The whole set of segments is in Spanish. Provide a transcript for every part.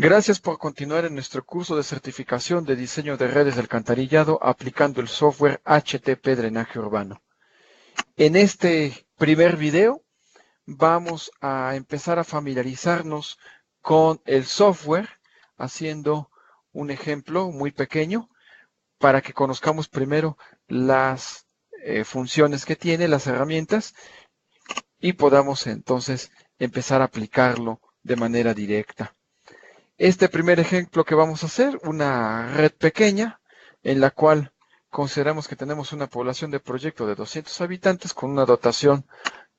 Gracias por continuar en nuestro curso de certificación de diseño de redes de alcantarillado aplicando el software HTP Drenaje Urbano. En este primer video vamos a empezar a familiarizarnos con el software haciendo un ejemplo muy pequeño para que conozcamos primero las funciones que tiene, las herramientas, y podamos entonces empezar a aplicarlo de manera directa. Este primer ejemplo que vamos a hacer, una red pequeña en la cual consideramos que tenemos una población de proyecto de 200 habitantes con una dotación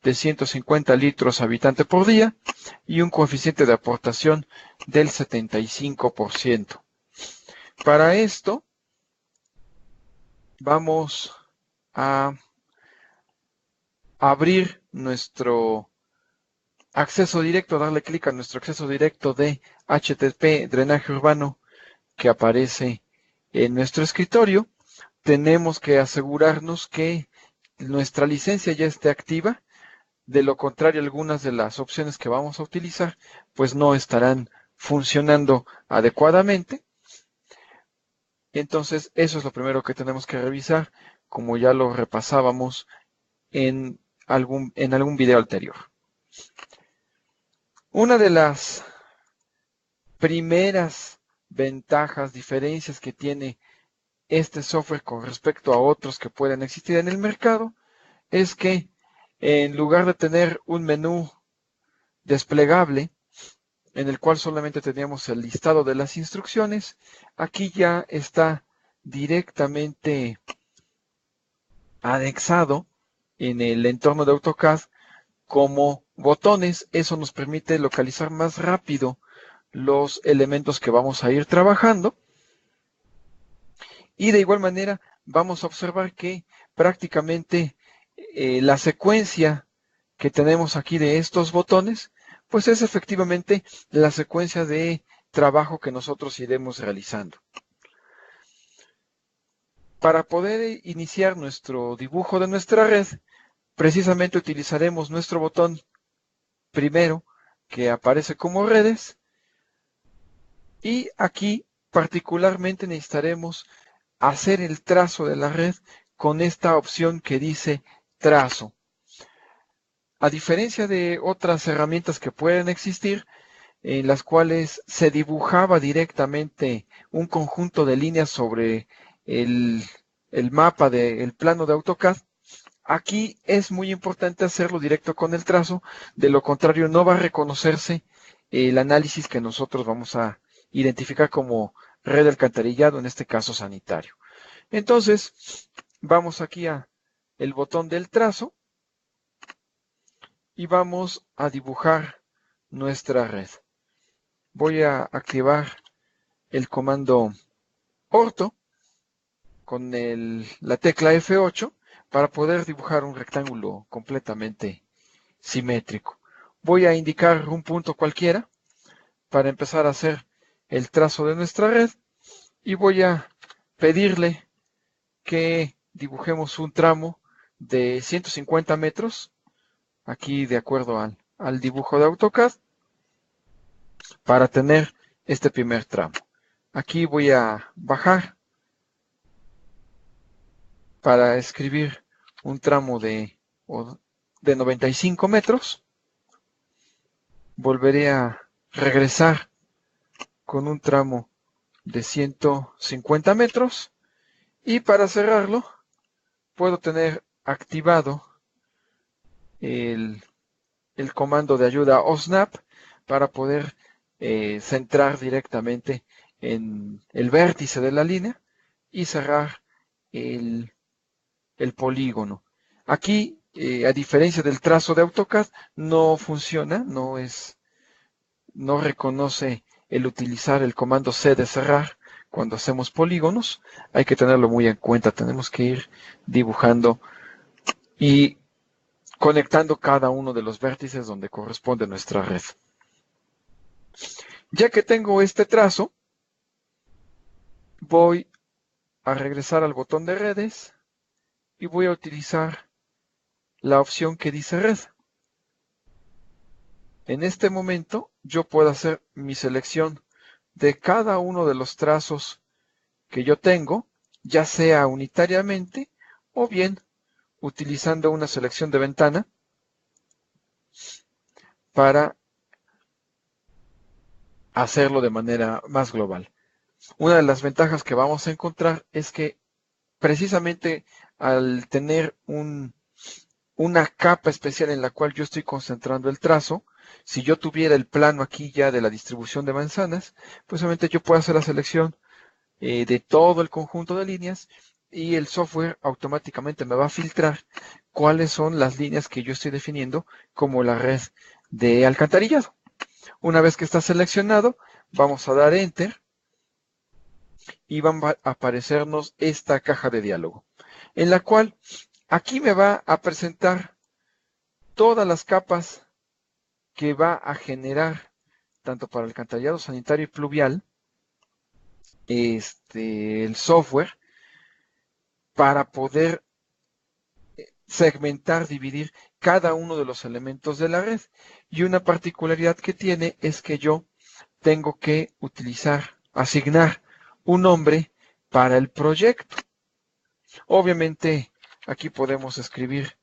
de 150 litros habitante por día y un coeficiente de aportación del 75%. Para esto vamos a abrir nuestro acceso directo, darle clic a nuestro acceso directo de HTP Drenaje Urbano que aparece en nuestro escritorio. Tenemos que asegurarnos que nuestra licencia ya esté activa. De lo contrario, algunas de las opciones que vamos a utilizar pues no estarán funcionando adecuadamente. Entonces, eso es lo primero que tenemos que revisar, como ya lo repasábamos en algún video anterior. Una de las primeras ventajas, diferencias que tiene este software con respecto a otros que pueden existir en el mercado es que en lugar de tener un menú desplegable en el cual solamente teníamos el listado de las instrucciones, aquí ya está directamente anexado en el entorno de AutoCAD como botones. Eso nos permite localizar más rápido los elementos que vamos a ir trabajando. Y de igual manera vamos a observar que prácticamente la secuencia que tenemos aquí de estos botones, pues es efectivamente la secuencia de trabajo que nosotros iremos realizando. Para poder iniciar nuestro dibujo de nuestra red, precisamente utilizaremos nuestro botón primero que aparece como redes, y aquí particularmente necesitaremos hacer el trazo de la red con esta opción que dice trazo. A diferencia de otras herramientas que pueden existir, en las cuales se dibujaba directamente un conjunto de líneas sobre el mapa del plano de AutoCAD, aquí es muy importante hacerlo directo con el trazo, de lo contrario no va a reconocerse el análisis que nosotros vamos a identificar como red de alcantarillado, en este caso sanitario. Entonces, vamos aquí a el botón del trazo y vamos a dibujar nuestra red. Voy a activar el comando orto con la tecla F8 para poder dibujar un rectángulo completamente simétrico. Voy a indicar un punto cualquiera para empezar a hacer el trazo de nuestra red y voy a pedirle que dibujemos un tramo de 150 metros, aquí de acuerdo al dibujo de AutoCAD, para tener este primer tramo. Aquí voy a bajar para escribir un tramo de 95 metros. Volveré a regresar con un tramo de 150 metros. Y para cerrarlo, puedo tener activado el comando de ayuda OSNAP para poder centrar directamente en el vértice de la línea y cerrar el polígono. Aquí, a diferencia del trazo de AutoCAD, no funciona, no reconoce el utilizar el comando C de cerrar cuando hacemos polígonos. Hay que tenerlo muy en cuenta, tenemos que ir dibujando y conectando cada uno de los vértices donde corresponde nuestra red. Ya que tengo este trazo, voy a regresar al botón de redes y voy a utilizar la opción que dice red. En este momento yo puedo hacer mi selección de cada uno de los trazos que yo tengo, ya sea unitariamente o bien utilizando una selección de ventana para hacerlo de manera más global. Una de las ventajas que vamos a encontrar es que precisamente al tener una capa especial en la cual yo estoy concentrando el trazo, si yo tuviera el plano aquí ya de la distribución de manzanas, pues obviamente yo puedo hacer la selección de todo el conjunto de líneas y el software automáticamente me va a filtrar cuáles son las líneas que yo estoy definiendo como la red de alcantarillado. Una vez que está seleccionado, vamos a dar Enter y va a aparecernos esta caja de diálogo, en la cual aquí me va a presentar todas las capas que va a generar tanto para el alcantarillado sanitario y pluvial el software para poder segmentar, dividir cada uno de los elementos de la red. Y una particularidad que tiene es que yo tengo que utilizar, asignar un nombre para el proyecto. Obviamente, aquí podemos escribir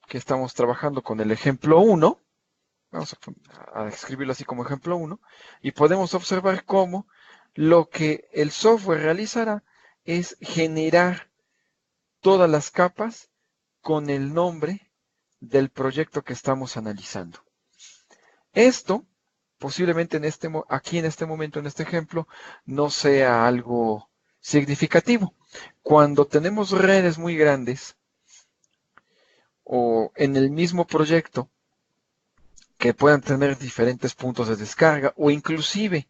que estamos trabajando con el ejemplo 1. Vamos a escribirlo así como ejemplo 1. Y podemos observar cómo lo que el software realizará es generar todas las capas con el nombre del proyecto que estamos analizando. Esto posiblemente aquí en este momento, en este ejemplo, no sea algo significativo. Cuando tenemos redes muy grandes o en el mismo proyecto que puedan tener diferentes puntos de descarga o inclusive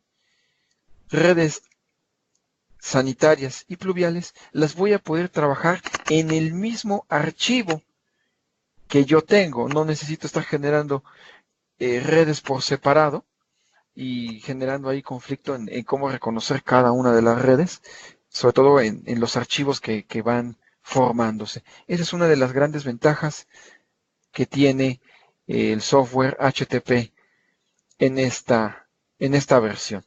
redes sanitarias y pluviales, las voy a poder trabajar en el mismo archivo que yo tengo. No necesito estar generando redes por separado y generando ahí conflicto en cómo reconocer cada una de las redes, sobre todo en los archivos que van formándose. Esa es una de las grandes ventajas que tiene el software HTP en esta versión.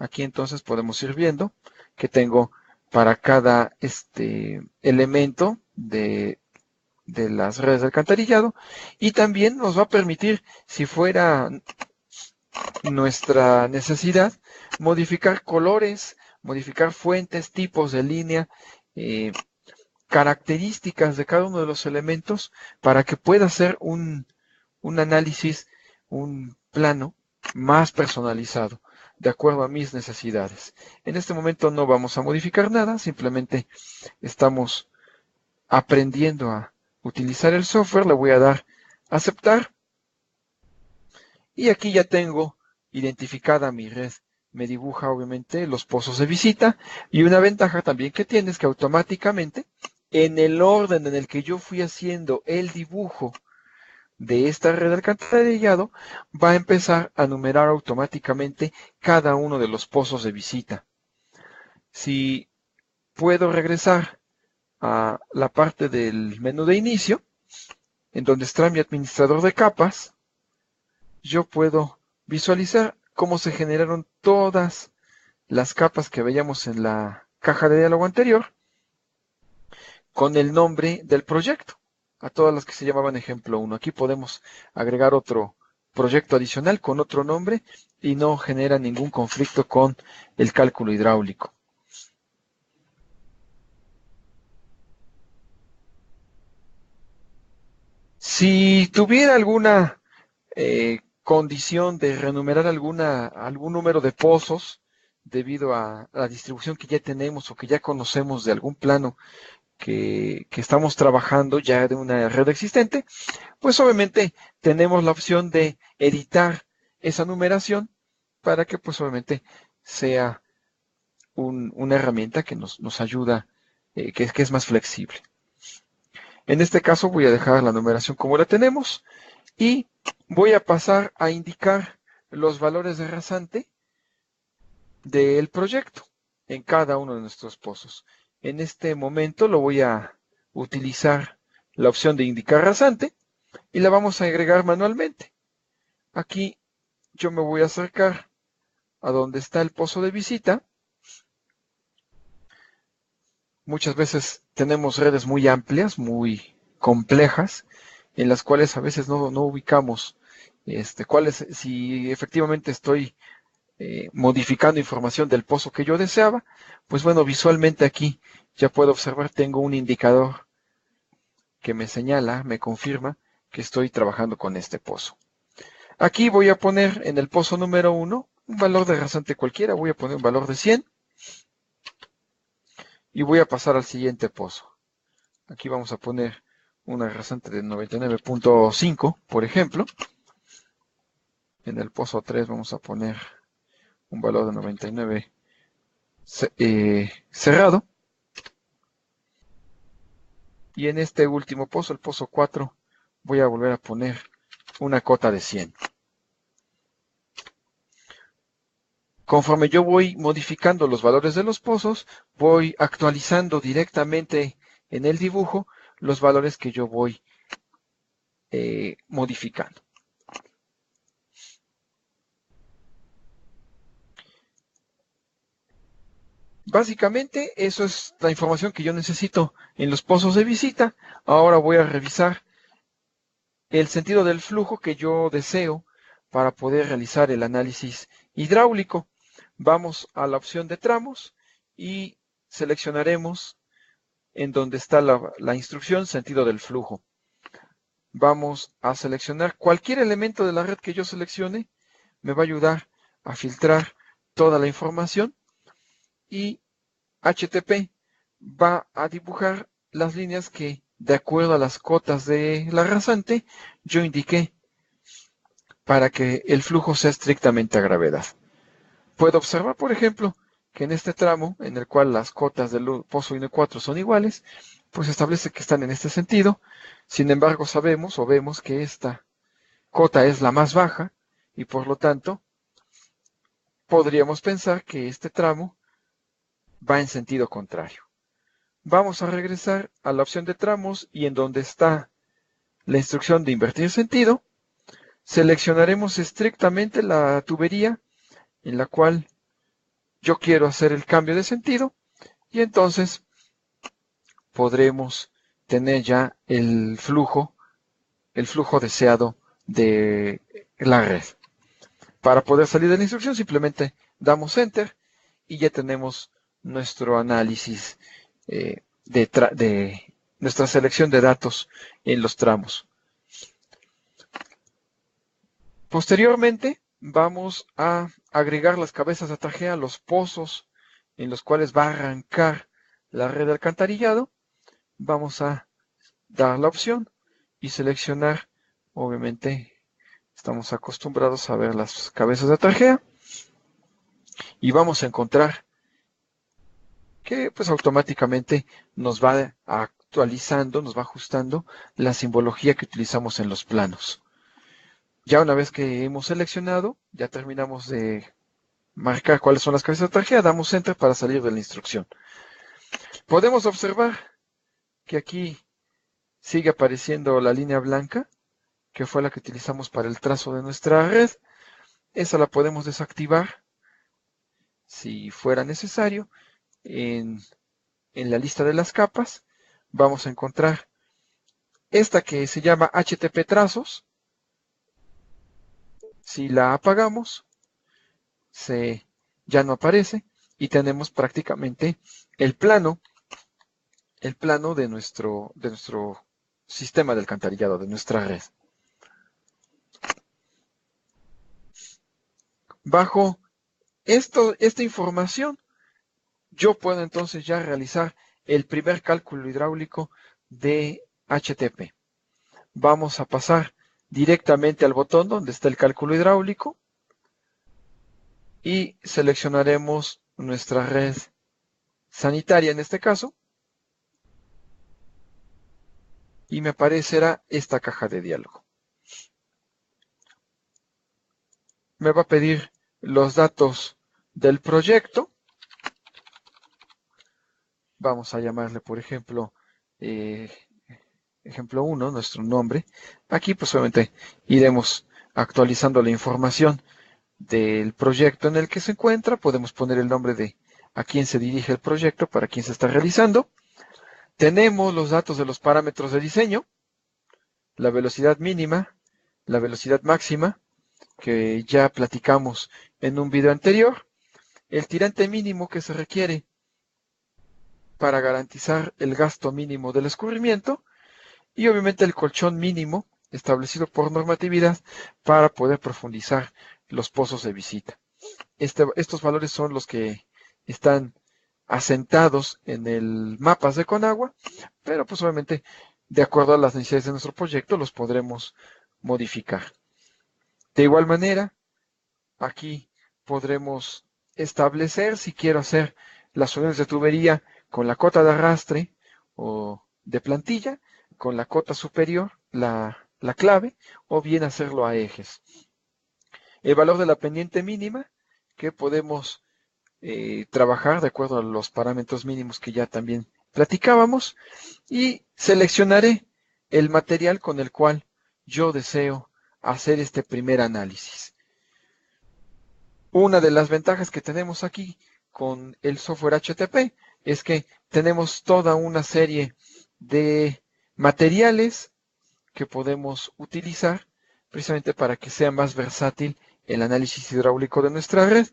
Aquí entonces podemos ir viendo que tengo para cada elemento de las redes de alcantarillado y también nos va a permitir, si fuera nuestra necesidad, modificar colores, modificar fuentes, tipos de línea, características de cada uno de los elementos para que pueda hacer un análisis, un plano más personalizado, de acuerdo a mis necesidades. En este momento no vamos a modificar nada, simplemente estamos aprendiendo a utilizar el software, le voy a dar aceptar y aquí ya tengo identificada mi red. Me dibuja obviamente los pozos de visita y una ventaja también que tiene es que automáticamente en el orden en el que yo fui haciendo el dibujo de esta red de alcantarillado va a empezar a numerar automáticamente cada uno de los pozos de visita. Si puedo regresar a la parte del menú de inicio, en donde está mi administrador de capas, yo puedo visualizar cómo se generaron todas las capas que veíamos en la caja de diálogo anterior con el nombre del proyecto, a todas las que se llamaban ejemplo 1. Aquí podemos agregar otro proyecto adicional con otro nombre y no genera ningún conflicto con el cálculo hidráulico. Si tuviera alguna condición de renumerar algún número de pozos debido a la distribución que ya tenemos o que ya conocemos de algún plano que estamos trabajando ya de una red existente, pues obviamente tenemos la opción de editar esa numeración para que pues obviamente sea una herramienta que nos ayuda, que es más flexible. En este caso voy a dejar la numeración como la tenemos y voy a pasar a indicar los valores de rasante del proyecto en cada uno de nuestros pozos. En este momento lo voy a utilizar la opción de indicar rasante y la vamos a agregar manualmente. Aquí yo me voy a acercar a donde está el pozo de visita. Muchas veces tenemos redes muy amplias, muy complejas, en las cuales a veces no ubicamos si efectivamente estoy modificando información del pozo que yo deseaba. Pues bueno, visualmente aquí ya puedo observar, tengo un indicador que me señala, me confirma que estoy trabajando con este pozo. Aquí voy a poner en el pozo número 1 un valor de rasante cualquiera, voy a poner un valor de 100 y voy a pasar al siguiente pozo. Aquí vamos a poner una rasante de 99.5, por ejemplo. En el pozo 3 vamos a poner un valor de 99 cerrado. Y en este último pozo, el pozo 4, voy a volver a poner una cota de 100. Conforme yo voy modificando los valores de los pozos, voy actualizando directamente en el dibujo los valores que yo voy modificando. Básicamente, eso es la información que yo necesito en los pozos de visita. Ahora voy a revisar el sentido del flujo que yo deseo para poder realizar el análisis hidráulico. Vamos a la opción de tramos y seleccionaremos en donde está la instrucción sentido del flujo. Vamos a seleccionar cualquier elemento de la red que yo seleccione. Me va a ayudar a filtrar toda la información y HTP va a dibujar las líneas que, de acuerdo a las cotas de la rasante, yo indiqué para que el flujo sea estrictamente a gravedad. Puedo observar, por ejemplo, que en este tramo, en el cual las cotas del pozo 1 y 4 son iguales, pues establece que están en este sentido. Sin embargo, sabemos o vemos que esta cota es la más baja y por lo tanto podríamos pensar que este tramo va en sentido contrario. Vamos a regresar a la opción de tramos y en donde está la instrucción de invertir sentido, seleccionaremos estrictamente la tubería en la cual yo quiero hacer el cambio de sentido y entonces podremos tener ya el flujo deseado de la red. Para poder salir de la instrucción simplemente damos Enter y ya tenemos nuestro análisis de nuestra selección de datos en los tramos. Posteriormente vamos a agregar las cabezas de atajea a los pozos en los cuales va a arrancar la red de alcantarillado. Vamos a dar la opción y seleccionar, obviamente estamos acostumbrados a ver las cabezas de atajea y vamos a encontrar que pues automáticamente nos va actualizando, nos va ajustando la simbología que utilizamos en los planos. Ya una vez que hemos seleccionado, ya terminamos de marcar cuáles son las cabezas de atajea, damos Enter para salir de la instrucción. Podemos observar que aquí sigue apareciendo la línea blanca, que fue la que utilizamos para el trazo de nuestra red. Esa la podemos desactivar si fuera necesario. En la lista de las capas vamos a encontrar esta que se llama HTP trazos. Si la apagamos, ya no aparece y tenemos prácticamente el plano de nuestro sistema de alcantarillado, de nuestra red. Bajo esta información, yo puedo entonces ya realizar el primer cálculo hidráulico de HTP. Vamos a pasar directamente al botón donde está el cálculo hidráulico y seleccionaremos nuestra red sanitaria en este caso y me aparecerá esta caja de diálogo. Me va a pedir los datos del proyecto. Vamos a llamarle, por ejemplo, ejemplo 1, nuestro nombre. Aquí pues obviamente iremos actualizando la información del proyecto en el que se encuentra. Podemos poner el nombre de a quién se dirige el proyecto, para quién se está realizando. Tenemos los datos de los parámetros de diseño, la velocidad mínima, la velocidad máxima, que ya platicamos en un video anterior, el tirante mínimo que se requiere para garantizar el gasto mínimo del escurrimiento y obviamente el colchón mínimo establecido por normatividad para poder profundizar los pozos de visita. Estos valores son los que están asentados en el mapas de Conagua, pero pues obviamente de acuerdo a las necesidades de nuestro proyecto los podremos modificar. De igual manera, aquí podremos establecer si quiero hacer las uniones de tubería con la cota de arrastre o de plantilla, con la cota superior, la clave, o bien hacerlo a ejes. El valor de la pendiente mínima, que podemos trabajar de acuerdo a los parámetros mínimos que ya también platicábamos, y seleccionaré el material con el cual yo deseo hacer este primer análisis. Una de las ventajas que tenemos aquí con el software HTP es que tenemos toda una serie de materiales que podemos utilizar precisamente para que sea más versátil el análisis hidráulico de nuestra red.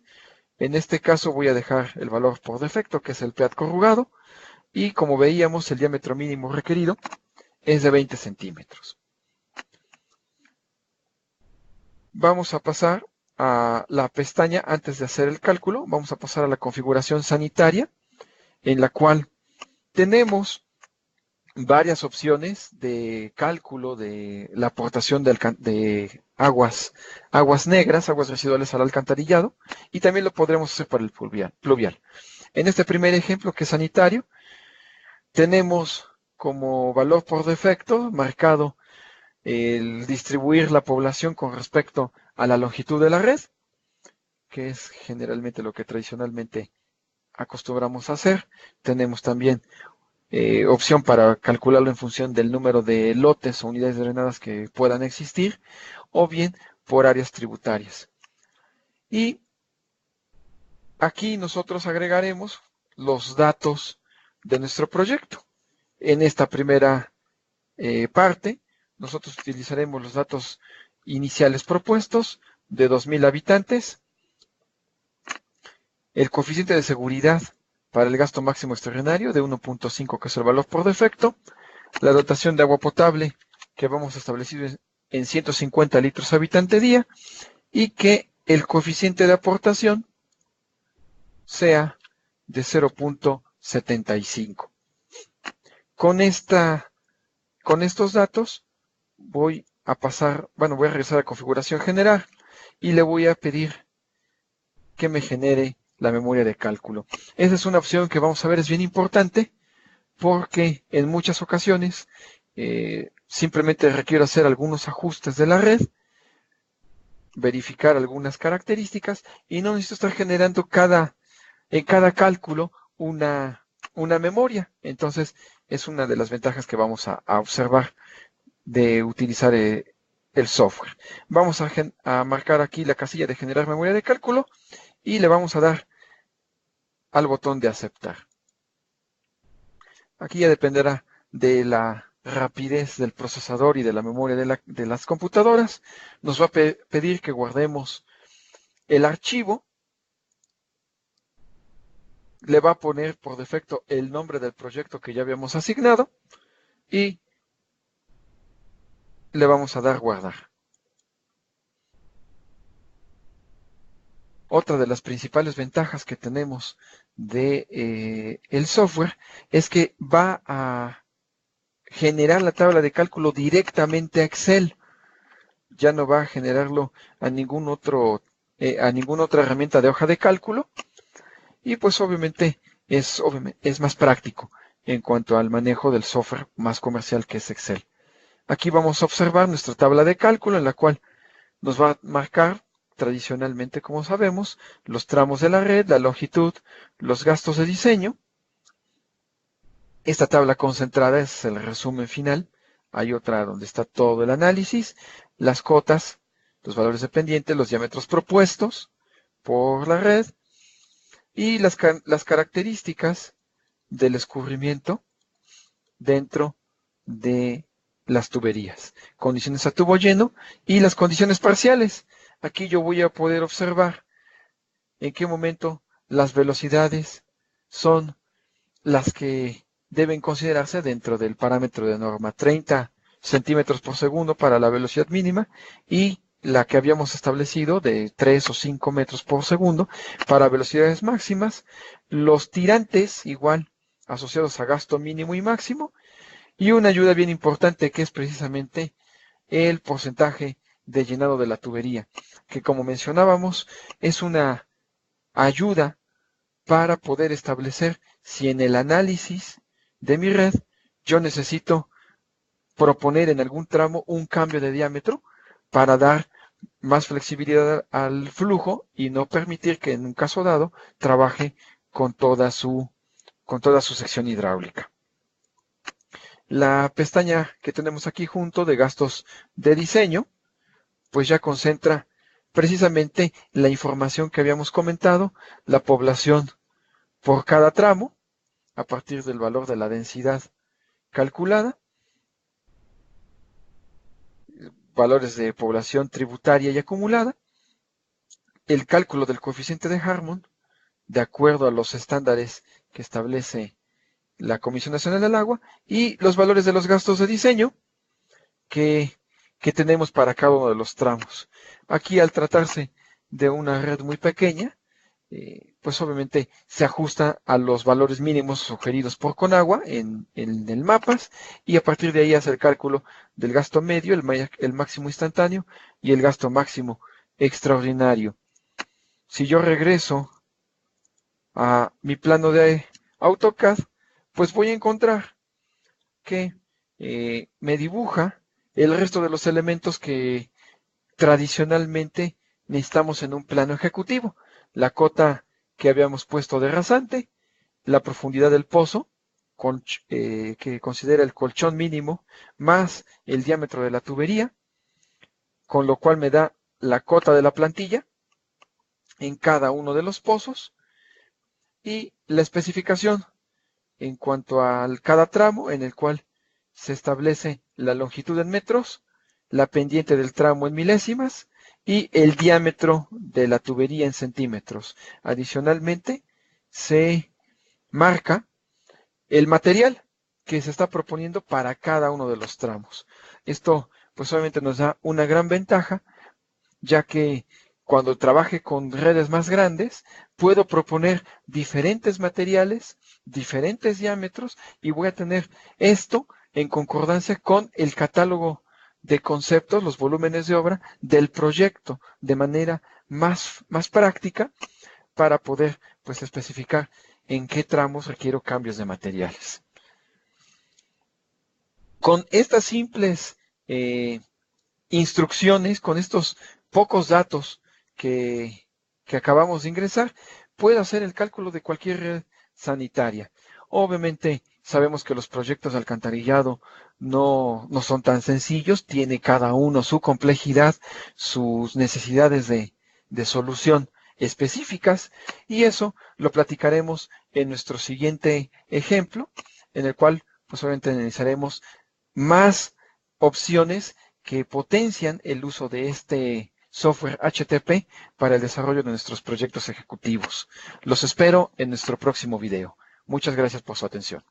En este caso voy a dejar el valor por defecto, que es el PEAT corrugado, y como veíamos el diámetro mínimo requerido es de 20 centímetros. Vamos a pasar a la pestaña antes de hacer el cálculo, vamos a pasar a la configuración sanitaria, en la cual tenemos varias opciones de cálculo de la aportación de aguas negras, aguas residuales al alcantarillado, y también lo podremos hacer para el pluvial. En este primer ejemplo, que es sanitario, tenemos como valor por defecto marcado el distribuir la población con respecto a la longitud de la red, que es generalmente lo que tradicionalmente acostumbramos a hacer. Tenemos también opción para calcularlo en función del número de lotes o unidades drenadas que puedan existir, o bien por áreas tributarias. Y aquí nosotros agregaremos los datos de nuestro proyecto. En esta primera parte, nosotros utilizaremos los datos iniciales propuestos de 2,000 habitantes, el coeficiente de seguridad para el gasto máximo extraordinario de 1.5, que es el valor por defecto, la dotación de agua potable que vamos a establecer en 150 litros habitante día, y que el coeficiente de aportación sea de 0.75. Con estos datos voy a regresar a configuración general y le voy a pedir que me genere la memoria de cálculo. Esa es una opción que vamos a ver, es bien importante, porque en muchas ocasiones simplemente requiero hacer algunos ajustes de la red, verificar algunas características, y no necesito estar generando en cada cálculo una memoria. Entonces es una de las ventajas que vamos a observar de utilizar el software. Vamos a marcar aquí la casilla de generar memoria de cálculo y le vamos a dar al botón de aceptar. Aquí ya dependerá de la rapidez del procesador y de la memoria de las computadoras. Nos va a pedir que guardemos el archivo. Le va a poner por defecto el nombre del proyecto que ya habíamos asignado y le vamos a dar guardar. Otra de las principales ventajas que tenemos de el software es que va a generar la tabla de cálculo directamente a Excel. Ya no va a generarlo a ninguna otra herramienta de hoja de cálculo, y pues obviamente es más práctico en cuanto al manejo del software más comercial, que es Excel. Aquí vamos a observar nuestra tabla de cálculo, en la cual nos va a marcar tradicionalmente, como sabemos, los tramos de la red, la longitud, los gastos de diseño. Esta tabla concentrada es el resumen final. Hay otra donde está todo el análisis, las cotas los valores de pendiente, los diámetros propuestos por la red y las características del escurrimiento dentro de las tuberías, condiciones a tubo lleno y las condiciones parciales. Aquí yo voy a poder observar en qué momento las velocidades son las que deben considerarse dentro del parámetro de norma, 30 centímetros por segundo para la velocidad mínima y la que habíamos establecido de 3 o 5 metros por segundo para velocidades máximas, los tirantes igual asociados a gasto mínimo y máximo, y una ayuda bien importante que es precisamente el porcentaje de llenado de la tubería, que como mencionábamos es una ayuda para poder establecer si en el análisis de mi red yo necesito proponer en algún tramo un cambio de diámetro para dar más flexibilidad al flujo y no permitir que en un caso dado trabaje con toda su sección hidráulica. La pestaña que tenemos aquí junto de gastos de diseño, pues ya concentra precisamente la información que habíamos comentado, la población por cada tramo, a partir del valor de la densidad calculada, valores de población tributaria y acumulada, el cálculo del coeficiente de Harmon, de acuerdo a los estándares que establece la Comisión Nacional del Agua, y los valores de los gastos de diseño que tenemos para cada uno de los tramos. Aquí, al tratarse de una red muy pequeña, pues obviamente se ajusta a los valores mínimos sugeridos por Conagua en el MAPAS, y a partir de ahí hace el cálculo del gasto medio, el máximo instantáneo y el gasto máximo extraordinario. Si yo regreso a mi plano de AutoCAD, pues voy a encontrar que me dibuja el resto de los elementos que tradicionalmente necesitamos en un plano ejecutivo. La cota que habíamos puesto de rasante, la profundidad del pozo, que considera el colchón mínimo, más el diámetro de la tubería, con lo cual me da la cota de la plantilla en cada uno de los pozos, y la especificación en cuanto a cada tramo, en el cual se establece la longitud en metros, la pendiente del tramo en milésimas y el diámetro de la tubería en centímetros. Adicionalmente, se marca el material que se está proponiendo para cada uno de los tramos. Esto, pues obviamente nos da una gran ventaja, ya que cuando trabaje con redes más grandes, puedo proponer diferentes materiales, diferentes diámetros, y voy a tener esto en concordancia con el catálogo de conceptos, los volúmenes de obra del proyecto, de manera más práctica, para poder pues especificar en qué tramos requiero cambios de materiales. Con estas simples instrucciones, con estos pocos datos que acabamos de ingresar, puedo hacer el cálculo de cualquier red sanitaria. Obviamente sabemos que los proyectos de alcantarillado no son tan sencillos, tiene cada uno su complejidad, sus necesidades de solución específicas, y eso lo platicaremos en nuestro siguiente ejemplo, en el cual pues obviamente analizaremos más opciones que potencian el uso de este software HTP para el desarrollo de nuestros proyectos ejecutivos. Los espero en nuestro próximo video. Muchas gracias por su atención.